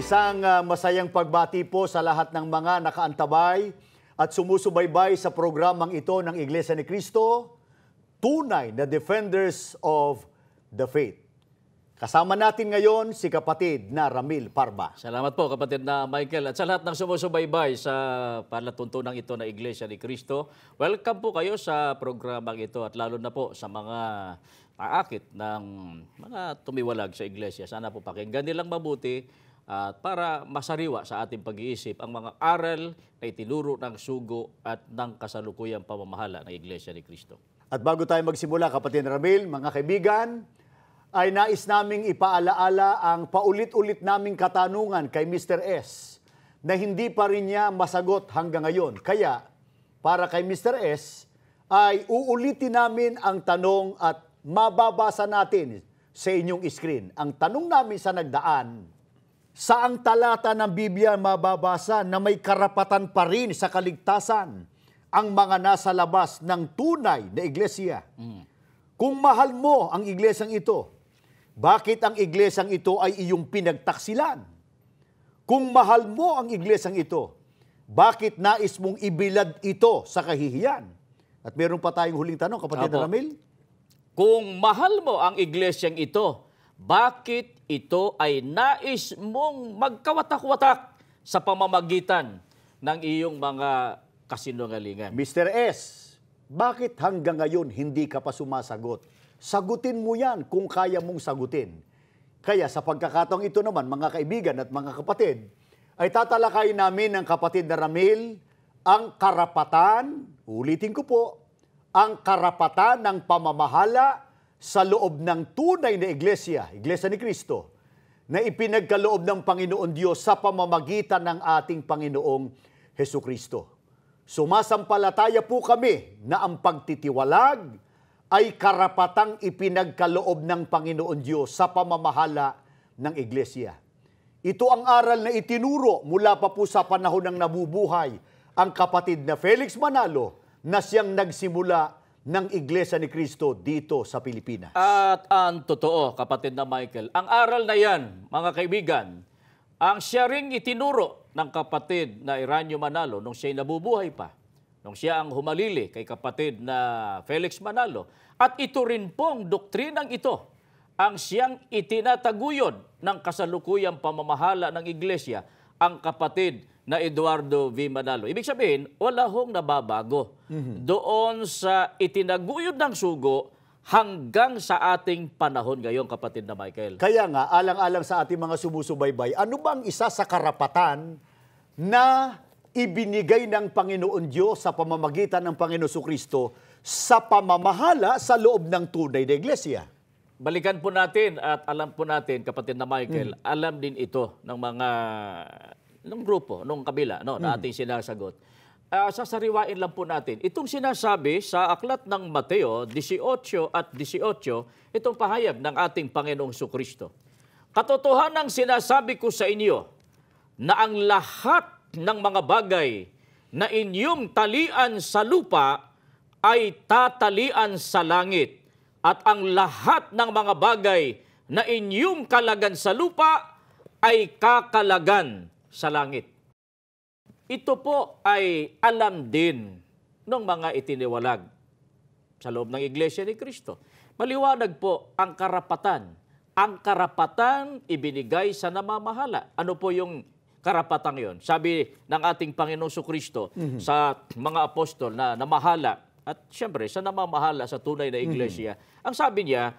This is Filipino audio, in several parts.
Isang masayang pagbati po sa lahat ng mga nakaantabay at sumusubaybay sa programang ito ng Iglesia ni Cristo, tunay na defenders of the faith. Kasama natin ngayon si kapatid na Ramil Parba. Salamat po kapatid na Michael at sa lahat ng sumusubaybay sa palatuntunang ito na Iglesia ni Cristo. Welcome po kayo sa programang ito at lalo na po sa mga paakit ng mga tumiwalag sa Iglesia. Sana po pakinggan nilang mabuti at para masariwa sa ating pag-iisip ang mga aral na itinuro ng sugo at ng kasalukuyang pamamahala ng Iglesia ni Cristo. At bago tayo magsimula, kapatid Ramil, mga kaibigan, ay nais naming ipaalaala ang paulit-ulit naming katanungan kay Mr. S na hindi pa rin niya masagot hanggang ngayon. Kaya, para kay Mr. S, ay uulitin namin ang tanong at mababasa natin sa inyong screen. Ang tanong namin sa nagdaan, saang talata ng Biblia mababasa na may karapatan pa rin sa kaligtasan ang mga nasa labas ng tunay na iglesia? Kung mahal mo ang iglesyang ito, bakit ang iglesyang ito ay iyong pinagtaksilan? Kung mahal mo ang iglesyang ito, bakit nais mong ibilad ito sa kahihiyan? At meron pa tayong huling tanong, kapatid Ramil. Kung mahal mo ang iglesyang ito, bakit ito ay nais mong magkawatak-watak sa pamamagitan ng iyong mga kasinungalingan? Mr. S, bakit hanggang ngayon hindi ka pa sumasagot? Sagutin mo yan kung kaya mong sagutin. Kaya sa pagkakataong ito naman, mga kaibigan at mga kapatid, ay tatalakayin namin ng kapatid na Ramil ang karapatan, ulitin ko po, ang karapatan ng pamamahala sa loob ng tunay na iglesia, Iglesia ni Cristo, na ipinagkaloob ng Panginoon Diyos sa pamamagitan ng ating Panginoong Hesukristo. Sumasampalataya po kami na ang pagtitiwalag ay karapatang ipinagkaloob ng Panginoon Diyos sa pamamahala ng iglesia. Ito ang aral na itinuro mula pa po sa panahon ng nabubuhay ang kapatid na Felix Manalo na siyang nagsimula ng Iglesia ni Cristo dito sa Pilipinas. At ang totoo, kapatid na Michael, ang aral na yan, mga kaibigan, ang siya ring itinuro ng kapatid na Iranyo Manalo nung siya'y nabubuhay pa, nung siya ang humalili kay kapatid na Felix Manalo. At ito rin pong doktrinang ito ang siyang itinataguyod ng kasalukuyang pamamahala ng Iglesia, ang kapatid na Eduardo V. Manalo. Ibig sabihin, wala hong nababago doon sa itinaguyod ng sugo hanggang sa ating panahon ngayon, kapatid na Michael. Kaya nga, alang-alang sa ating mga sumusubaybay, ano bang isa sa karapatan na ibinigay ng Panginoon Diyos sa pamamagitan ng Panginoon Jesucristo sa pamamahala sa loob ng tunay na iglesia? Balikan po natin at alam po natin, kapatid na Michael, alam din ito ng mga ng grupo, nung kabila, no, na ating sinasagot. Sasariwain lang po natin. Itong sinasabi sa aklat ng Mateo 18 at 18, itong pahayag ng ating Panginoong Jesucristo. Katotohanang sinasabi ko sa inyo na ang lahat ng mga bagay na inyong talian sa lupa ay tatalian sa langit, at ang lahat ng mga bagay na inyong kalagan sa lupa ay kakalagan sa langit. Ito po ay alam din ng mga itiniwalag sa loob ng Iglesia ni Cristo. Maliwanag po ang karapatan. Ang karapatan ibinigay sa namamahala. Ano po yung karapatan yon? Sabi ng ating Panginoong Jesucristo sa mga apostol na namahala at siyempre sa namamahala sa tunay na Iglesia, ang sabi niya,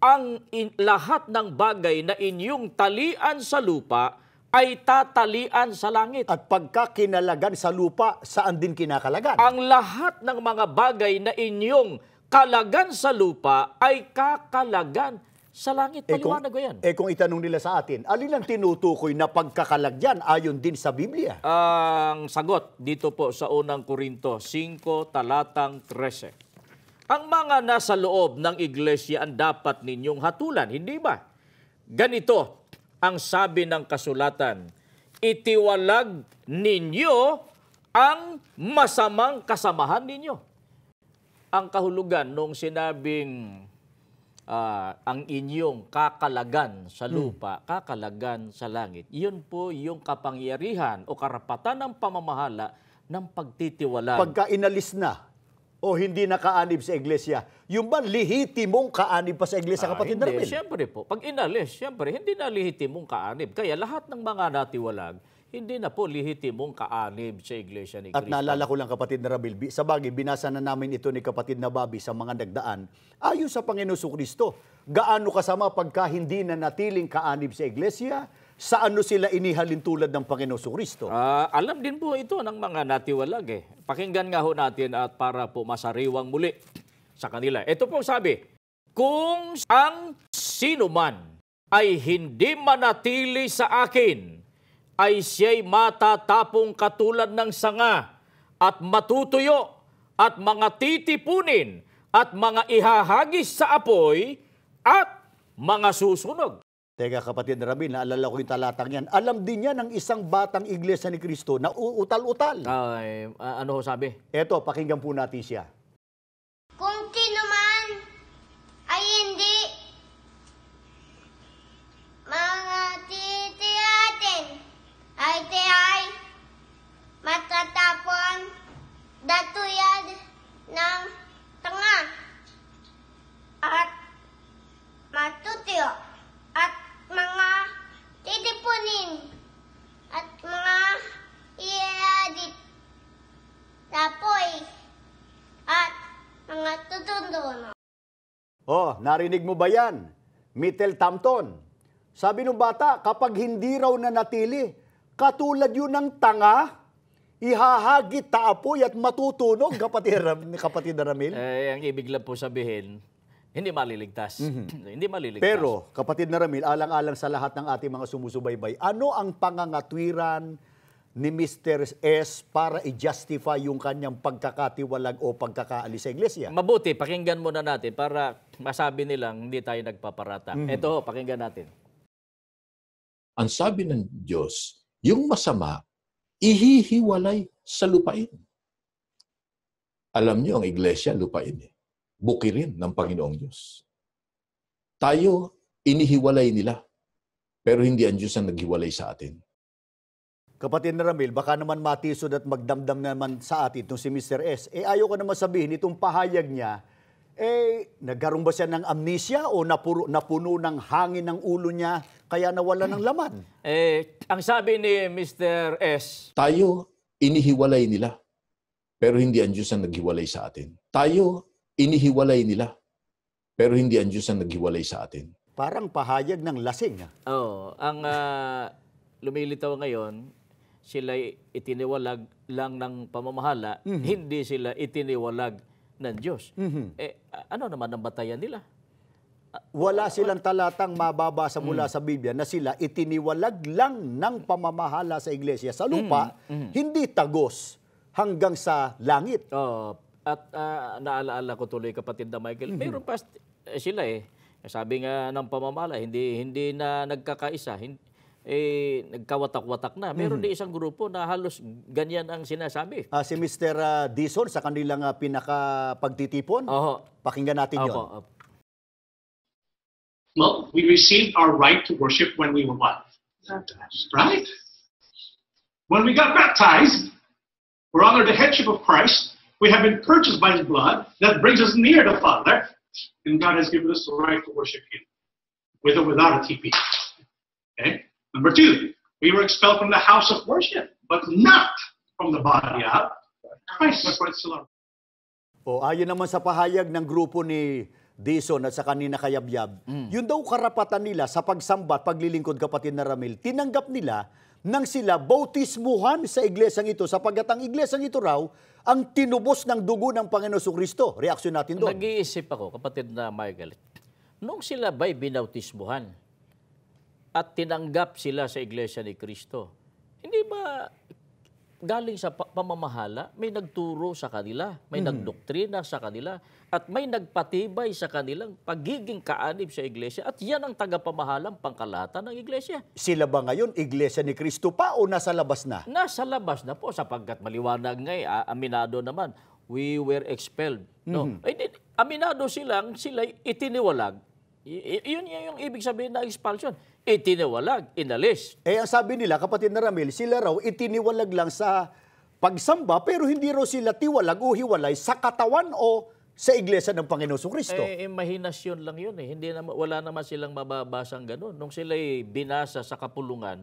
ang lahat ng bagay na inyong talian sa lupa ay tatalian sa langit. At pagka kinalagan sa lupa, saan din kinakalagan? Ang lahat ng mga bagay na inyong kalagan sa lupa ay kakalagan sa langit. Paliwanag ko yan. Kung itanong nila sa atin, alin ang tinutukoy na pagkakalagyan ayon din sa Biblia? Ang sagot dito po sa unang Korinto 5, talatang 13. Ang mga nasa loob ng iglesia ang dapat ninyong hatulan, hindi ba? Ganito ang sabi ng kasulatan, itiwalag ninyo ang masamang kasamahan ninyo. Ang kahulugan nung sinabing ang inyong kakalagan sa lupa, kakalagan sa langit. Yun po yung kapangyarihan o karapatan ng pamamahala ng pagtitiwalag. Pagka inalis na o hindi nakaanib sa iglesia, yung ba lihitimong kaanib pa sa iglesia, kapatid na Hindi, Ramil? siyempre po. Pag inalis, siyempre, hindi na lihitimong kaanib. Kaya lahat ng mga natiwalag, hindi na po lihitimong kaanib sa Iglesia ni At Cristo. naalala ko lang, kapatid na Ramil, sa bagay, binasa na namin ito ni kapatid na Bobby sa mga nagdaan, ayon sa Panginoon Kristo, gaano kasama pagka hindi na natiling kaanib sa iglesia, sa ano sila inihalin tulad ng Panginoon Kristo? Alam din po ito ng mga natiwalag eh. Pakinggan nga ho natin at para po masariwang muli sa kanila. Ito po sabi, kung ang sino man ay hindi manatili sa akin, ay siya'y matatapong katulad ng sanga at matutuyo at mga titipunin at mga ihahagis sa apoy at mga susunog. Teka, kapatid na Ramil, naalala ko yung talatang yan. Alam din yan ng isang batang iglesia ni Kristo na utal-utal. Ano ho sabi? Eto, pakinggan po natin siya. Kung sino man ay hindi mga titiyatin ay tiyay matatapon datuyad ng tanga at matutuyo at mga titipunin at mga iadit tapoy at mga tutunduno. Oh, narinig mo ba yan? Mittel Tampton. Sabi ng bata, kapag hindi raw nanatili, katulad yun ng tanga, ihahagit taapoy at matutunog, kapatid na Ramil. Ang ibig lang po sabihin, hindi maliligtas. Hindi maliligtas. Pero, kapatid na Ramil, alang-alang sa lahat ng ating mga sumusubaybay, ano ang pangangatwiran ni Mr. S para i-justify yung kanyang pagkakatiwalag o pagkakaalis sa iglesia? Mabuti, pakinggan muna natin para masabi nilang hindi tayo nagpaparata. Ito, pakinggan natin. Ang sabi ng Diyos, yung masama, ihihiwalay sa lupain. Alam niyo, ang iglesia, lupain eh. Bukirin ng Panginoong Diyos. Tayo, inihiwalay nila. Pero hindi ang Diyos ang naghiwalay sa atin. Kapatid na Ramil, baka naman matisod at magdamdam naman sa atin itong si Mr. S. Ayaw ko naman sabihin, itong pahayag niya, nagkaroon ba siya ng amnesia o napuno ng hangin ng ulo niya kaya nawala ng laman? Ang sabi ni Mr. S, Tayo, inihiwalay nila. Pero hindi ang Diyos ang naghiwalay sa atin. Tayo, inihiwalay nila. Pero hindi ang Diyos ang naghiwalay sa atin. Parang pahayag ng lasing. ang lumilitaw ngayon, sila itiniwalag lang ng pamamahala, hindi sila itiniwalag ng Diyos. Ano naman ang batayan nila? Wala silang talatang mababasa mula sa Biblia na sila itiniwalag lang ng pamamahala sa iglesia sa lupa, hindi tagos hanggang sa langit. At naalaala ko tuloy, kapatid na Michael, mayroon pa sila sabi nga ng pamamahala, hindi na nagkakaisa, nagkawatak-watak na. Meron din isang grupo na halos ganyan ang sinasabi. Si Mr. Dison sa kanilang pinakapagtitipon, pakinggan natin yon. Well, we received our right to worship when we were what? Baptized, right? When we got baptized, we're under the headship of Christ. We have been purchased by His blood that brings us near the Father, and God has given us the right to worship Him, with or without a TP. Okay? Number two, we were expelled from the house of worship, but not from the body of Christ. That's why it's still our... Ayon naman sa pahayag ng grupo ni Dison at sa kanina kayabyab, yun daw karapatan nila sa pagsamba at paglilingkod, kapatid na Ramil, tinanggap nila nang sila bautismuhan sa iglesyang ito, sapagkat ang iglesyang ito raw ang tinubos ng dugo ng Panginoon Kristo. Reaksyon natin doon. Nag-iisip ako, kapatid na Michael, nung sila ba'y binautismuhan at tinanggap sila sa iglesia ni Kristo, hindi ba galing sa pamamahala, may nagturo sa kanila, may nagdoktrina sa kanila, at may nagpatibay sa kanilang pagiging kaanib sa iglesia, at yan ang tagapamahalang pangkalahatan ng iglesia. Sila ba ngayon iglesia ni Kristo pa o nasa labas na? Nasa labas na po, sapagkat maliwanag nga, aminado naman, we were expelled. No? Aminado sila itiniwalag Yun yung ibig sabihin ng expulsion. Itinawalag, inalis. Ang sabi nila, kapatid na Ramil, sila raw itiniwalag lang sa pagsamba, pero hindi raw sila tiwalag o hiwalay sa katawan o sa iglesia ng Panginoon Kristo. Mahinasyon lang yun eh. Wala naman silang mababasang ganun. Nung sila'y binasa sa kapulungan,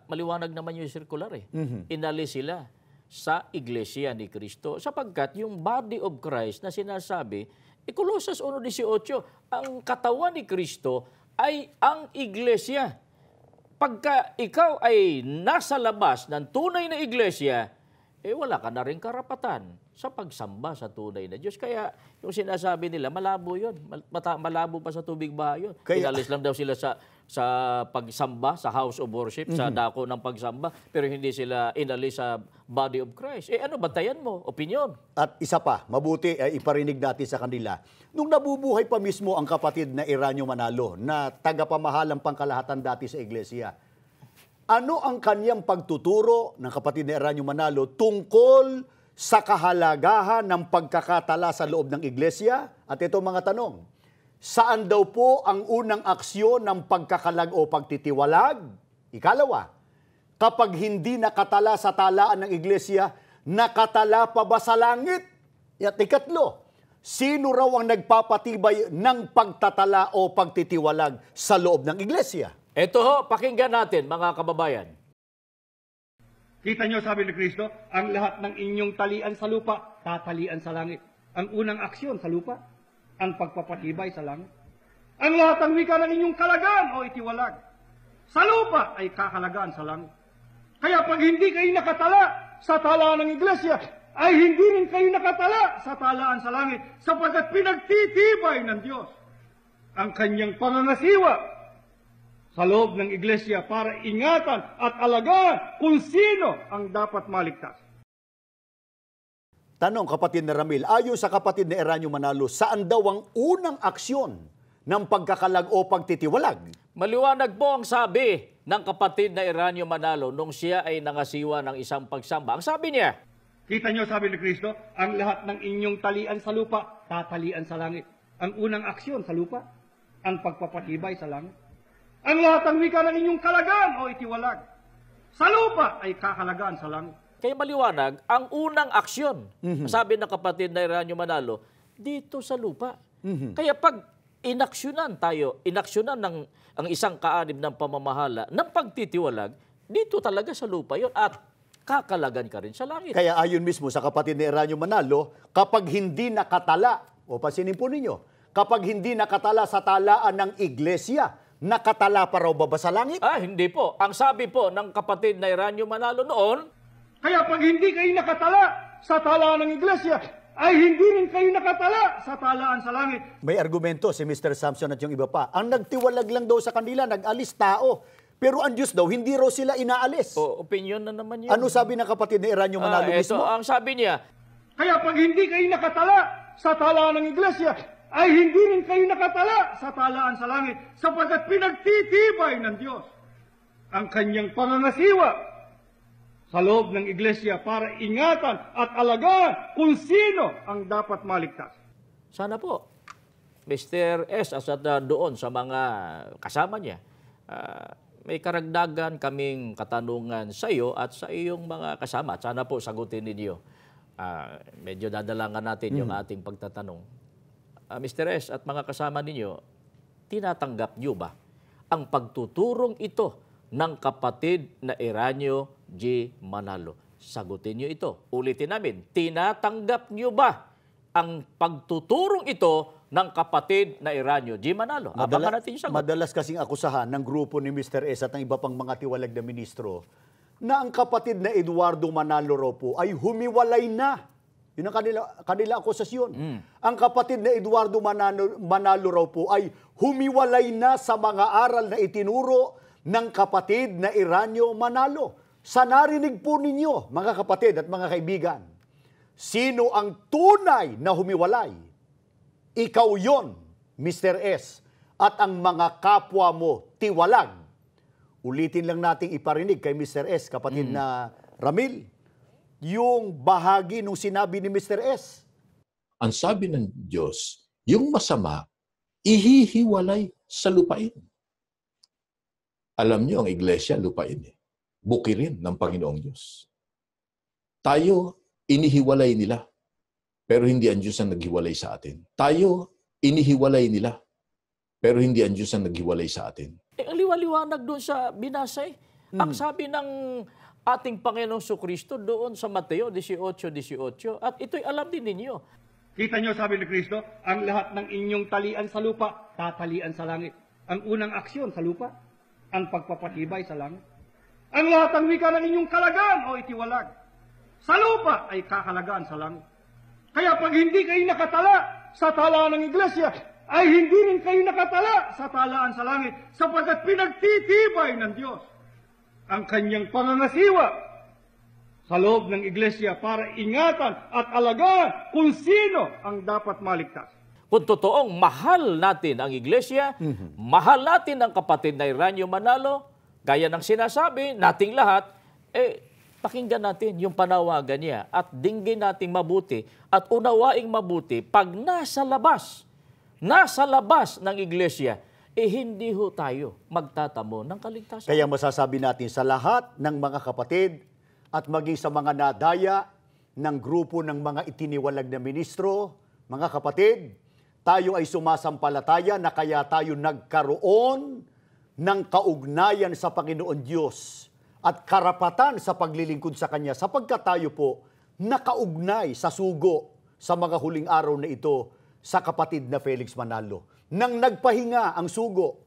maliwanag naman yung circular eh. Inalis sila sa iglesia ni Kristo. Sapagkat yung body of Christ na sinasabi, Colossus 1:18, ang katawan ni Kristo ay ang iglesia. Pagka ikaw ay nasa labas ng tunay na iglesia, wala ka na rin karapatan sa pagsamba sa tunay na Diyos. Kaya yung sinasabi nila, malabo yun. Malabo pa sa tubig baha yun. Inalis lang daw sila sa pagsamba, sa house of worship, sa dako ng pagsamba, pero hindi sila inalis sa body of Christ. Bantayan mo? Opinion. At isa pa, mabuti iparinig natin sa kanila. Nung nabubuhay pa mismo ang kapatid na Eranio Manalo, na tagapamahalang pangkalahatan dati sa iglesia, ano ang kanyang pagtuturo ng kapatid na Eranio Manalo tungkol sa kahalagahan ng pagkakatala sa loob ng iglesia? At ito mga tanong, saan daw po ang unang aksyon ng pagkakalag o pagtitiwalag? Ikalawa, kapag hindi nakatala sa talaan ng iglesia, nakatala pa ba sa langit? At ikatlo, sino raw ang nagpapatibay ng pagtatala o pagtitiwalag sa loob ng iglesia? Ito ho, pakinggan natin mga kababayan. Kita nyo, sabi ni Kristo, ang lahat ng inyong talian sa lupa, tatalian sa langit. Ang unang aksyon sa lupa, ang pagpapatibay sa langit. Ang lahat ng wika ng inyong kalagaan o itiwalag sa lupa ay kakalagaan sa langit. Kaya pag hindi kayo nakatala sa talaan ng iglesia, ay hindi rin kayo nakatala sa talaan sa langit, sapagkat pinagtitibay ng Diyos ang kanyang pangangasiwa sa loob ng iglesia para ingatan at alagaan kung sino ang dapat maligtas. Tanong, kapatid na Ramil, ayon sa kapatid na Eranio Manalo, saan daw ang unang aksyon ng pagkakalag o pagtitiwalag? Maliwanag po ang sabi ng kapatid na Eranio Manalo nung siya ay nangasiwa ng isang pagsamba. Ang sabi niya, kita nyo, sabi ni Kristo, ang lahat ng inyong talian sa lupa, tatalian sa langit. Ang unang aksyon sa lupa, ang pagpapatibay sa langit. Ang lahat ng wika ng inyong kalagaan o itiwalag sa lupa ay kakalagaan sa langit. Kaya maliwanag, ang unang aksyon, sabi ng kapatid na Eranio Manalo, dito sa lupa. Kaya pag inaksyonan ang isang kaanib ng pamamahala ng pagtitiwalag, dito talaga sa lupa yon at kakalagan ka rin sa langit. Kaya ayon mismo sa kapatid ni Eranio Manalo, kapag hindi nakatala, o pasinin po ninyo, kapag hindi nakatala sa talaan ng iglesia, nakatala pa raw ba sa langit? Hindi po. Ang sabi po ng kapatid na Eranio Manalo noon, kaya pag hindi kayo nakatala sa talaan ng iglesia, ay hindi rin kayo nakatala sa talaan sa langit. May argumento si Mr. Samson at yung iba pa. Ang nagtiwalag lang daw sa kanila, nag-alis tao. Pero ang Diyos daw, hindi raw sila inaalis. Opinion na naman yun. Ano sabi ng kapatid ni Eranio Manalo mismo? Ang sabi niya, kaya pag hindi kayo nakatala sa talaan ng iglesia, ay hindi rin kayo nakatala sa talaan sa langit, sapagkat pinagtitibay ng Diyos ang kanyang pangangasiwa sa loob ng iglesia para ingatan at alagaan kung sino ang dapat maligtas. sana po, Mr. S. At doon sa mga kasama niya, may karagdagan kaming katanungan sa iyo at sa iyong mga kasama. Sana po sagutin ninyo. Medyo dadalangan natin yung ating pagtatanong. Mr. S. at mga kasama ninyo, tinatanggap niyo ba ang pagtuturong ito ng kapatid na Eranio G. Manalo? Sagutin niyo ito. Ulitin namin, tinatanggap niyo ba ang pagtuturong ito ng kapatid na Eranio G. Manalo? Abangan natin yung sagot. Madalas kasing akusahan ng grupo ni Mr. S. at ng iba pang mga tiwalag na ministro na ang kapatid na Eduardo Manalo raw po ay humiwalay na. Yun ang kanila akusasyon. Ang kapatid na Eduardo Manalo raw po ay humiwalay na sa mga aral na itinuro ng kapatid na Eranio Manalo. Sa narinig po ninyo, mga kapatid at mga kaibigan, sino ang tunay na humiwalay? Ikaw yon, Mr. S. At ang mga kapwa mo, tiwalag. Ulitin lang nating iparinig kay Mr. S, kapatid na Ramil, yung bahagi nung sinabi ni Mr. S. Ang sabi ng Diyos, yung masama, ihihiwalay sa lupain. Alam niyo, ang iglesia, lupain eh. Bukirin ng Panginoong Diyos. Tayo, inihiwalay nila. Pero hindi ang Diyos ang naghiwalay sa atin. Tayo, inihiwalay nila. Pero hindi ang Diyos ang naghiwalay sa atin. Ang liwaliwanag doon sa binasa eh. Ang sabi ng ating Panginoong Kristo doon sa Mateo 18:18. At ito'y alam din ninyo. Kita nyo, sabi ni Kristo, ang lahat ng inyong talian sa lupa, tatalian sa langit. Ang unang aksyon sa lupa, ang pagpapatibay sa langit. Ang lahat ng wika ng inyong kalagaan o itiwalag sa lupa ay kakalagaan sa langit. Kaya pag hindi kayo nakatala sa talaan ng iglesia, ay hindi rin kayo nakatala sa talaan sa langit, sapagkat pinagtitibay ng Diyos ang kanyang pangangasiwa sa loob ng iglesia para ingatan at alagaan kung sino ang dapat maligtas. Kung totoong mahal natin ang iglesia, mahal natin ang kapatid na Iranio Manalo, gaya ng sinasabi nating lahat, pakinggan natin yung panawagan niya at dinggin nating mabuti at unawaing mabuti pag nasa labas ng iglesia, hindi ho tayo magtatamo ng kaligtasan. Kaya masasabi natin sa lahat ng mga kapatid at maging sa mga nadaya ng grupo ng mga itiniwalag na ministro, mga kapatid, tayo ay sumasampalataya na kaya tayo nagkaroon ng kaugnayan sa Panginoon Diyos at karapatan sa paglilingkod sa Kanya sapagkat tayo po nakaugnay sa sugo sa mga huling araw na ito sa kapatid na Felix Manalo. Nang nagpahinga ang sugo,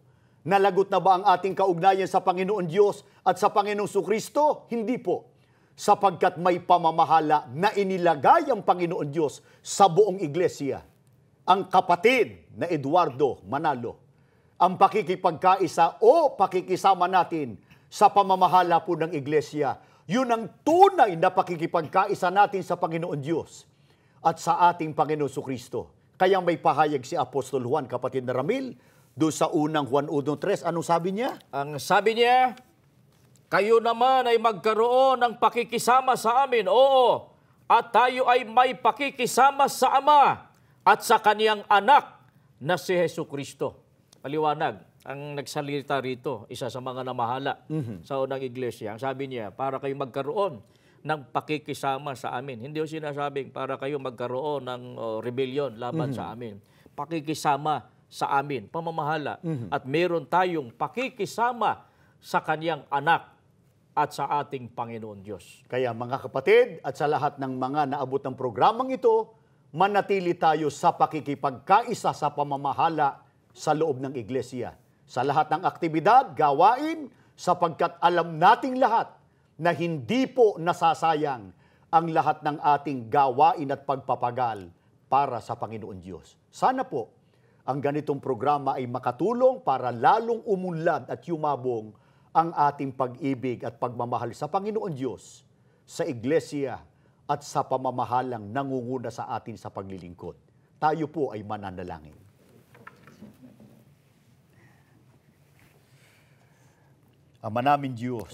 nalagot na ba ang ating kaugnayan sa Panginoon Diyos at sa Panginoong Kristo? Hindi po. Sapagkat may pamamahala na inilagay ang Panginoon Diyos sa buong iglesia. Ang kapatid na Eduardo Manalo, ang pakikipagkaisa o pakikisama natin sa pamamahala po ng iglesia, yun ang tunay na pakikipagkaisa natin sa Panginoon Diyos at sa ating Panginoon Kristo. Kaya may pahayag si Apostol Juan, kapatid na Ramil, doon sa unang Juan 1:3. Anong sabi niya? Ang sabi niya, kayo naman ay magkaroon ng pakikisama sa amin, oo, at tayo ay may pakikisama sa Ama at sa Kaniyang anak na si Jesucristo. Paliwanag, ang nagsalita rito, isa sa mga namahala sa unang iglesia. Ang sabi niya, para kayo magkaroon ng pakikisama sa amin. Hindi ko sinasabing para kayo magkaroon ng rebellion laban sa amin. Pakikisama sa amin, pamamahala. At meron tayong pakikisama sa Kaniyang anak at sa ating Panginoon Diyos. Kaya mga kapatid at sa lahat ng mga naabot ng programang ito, manatili tayo sa pakikipagkaisa sa pamamahala sa loob ng iglesia. Sa lahat ng aktibidad, gawain, sapagkat alam nating lahat na hindi po nasasayang ang lahat ng ating gawain at pagpapagal para sa Panginoon Diyos. Sana po, ang ganitong programa ay makatulong para lalong umunlad at yumabong ang ating pag-ibig at pagmamahal sa Panginoon Diyos, sa iglesia at sa pamamahalang nangunguna sa atin sa paglilingkod. Tayo po ay mananalangin. Ama namin Diyos,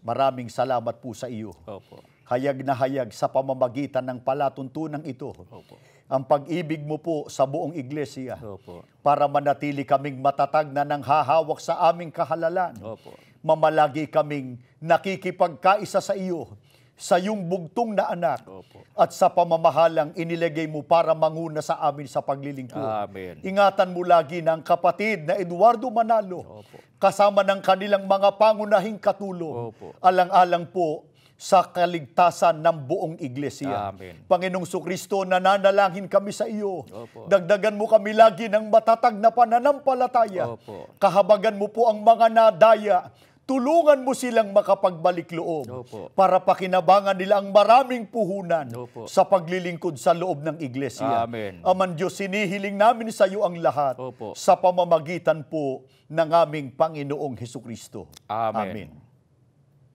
maraming salamat po sa iyo. Opo. Hayag na hayag sa pamamagitan ng palatuntunang ito. Opo. Ang pag-ibig mo po sa buong iglesia Opo. para manatili kaming matatag na nang hahawak sa aming kahalalan. Opo. Mamalagi kaming nakikipagkaisa sa iyo, sa iyong bugtong na anak, Opo. at sa pamamahalang inilagay mo para manguna sa amin sa paglilingkod. Amen. Ingatan mo lagi ng kapatid na Eduardo Manalo, Opo. kasama ng kanilang mga pangunahing katulong, Opo. alang-alang po sa kaligtasan ng buong iglesia. Amen. Panginoong Kristo, nananalangin kami sa iyo. Opo. Dagdagan mo kami lagi ng matatag na pananampalataya. Opo. Kahabagan mo po ang mga nadaya. Tulungan mo silang makapagbalik loob Opo. para pakinabangan nila ang maraming puhunan Opo. sa paglilingkod sa loob ng iglesia. Amen. Aman Diyos, sinihiling namin sa iyo ang lahat Opo. sa pamamagitan po ng aming Panginoong Hesukristo. Amen. Amen.